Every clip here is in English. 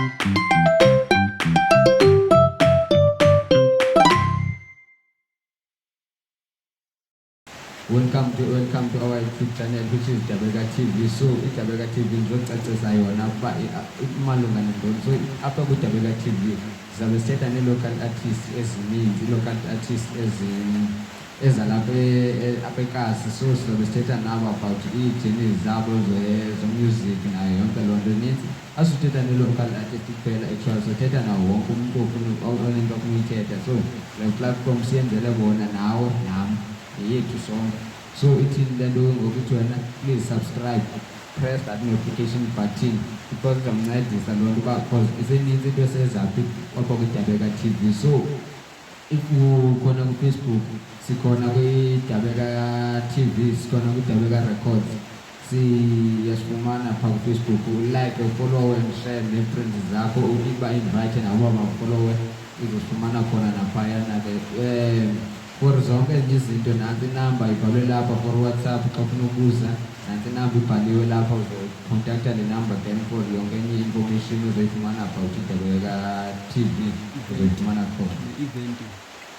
Welcome to our YouTube channel, which is Dabeka TV. So Dabeka TV ngizocacisayo ba imalunga nento. So apha ku Dabeka TV sizabe setha ne-local artists ezininzi, local artists ezalapha ekasi. So sizabe setha nabo about ii-journeys zabo zo-music nayo yonke loo nto nintsi. Asithetha ne-local artist kuphela actually sothetha nawo wonke umntu ofuna onento okuyithetha. So le platform siyenzele bona nawe nam yethu sonke. So it's in the doing of it when please subscribe, press that notification button because I'm not this alone because it's an easy process of Dabeka TV. So if you go on Facebook, see Dabeka TV, see Dabeka Records, see Yashkumana on Facebook, like, follow and share the friends zako, invite and our follower is Yashkumana Kona Paya for zonke izinto nansi number ibhalwe lapha for WhatsApp xa ufuna ukubuza nansi number ibhaliwe lapha uzocontacta le number then for yonke enye information uzoyifumana about Dabeka TV uzoyifumana khona event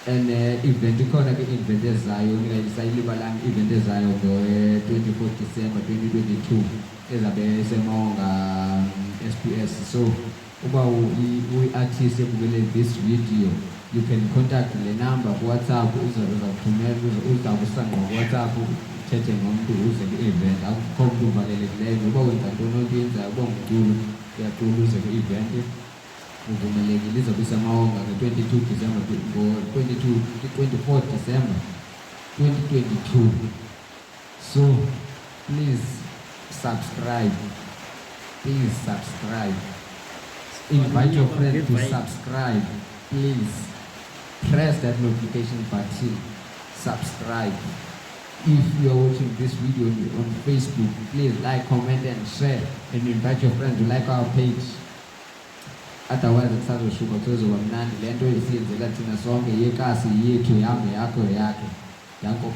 and event ikhona ke event ezayo ningayisayilibalanga event ezayo ngo-24 December 2022 ezabe semonga SPS. So uba uyi-artist ebukele this video, you can contact the number WhatsApp uzawusanga WhatsApp uthethe nomuntu uze ku-event. Akukho mntu uvalelekileyo noba wenza ntoni ontoyenzayo uba ngumculo uyacula uze ku-event uvumelekile. Izobe isemawonga nge-24 December 2022. So please subscribe, invite your friends to subscribe. Please press that notification button, subscribe. If you are watching this video on Facebook, please like, comment and share, and invite your friends to like our page. Otherwise kusazoshuka kuzoba mnandi le nto isiyenzela thina sonke yekasi yethu yami yakho yakhe. Danko.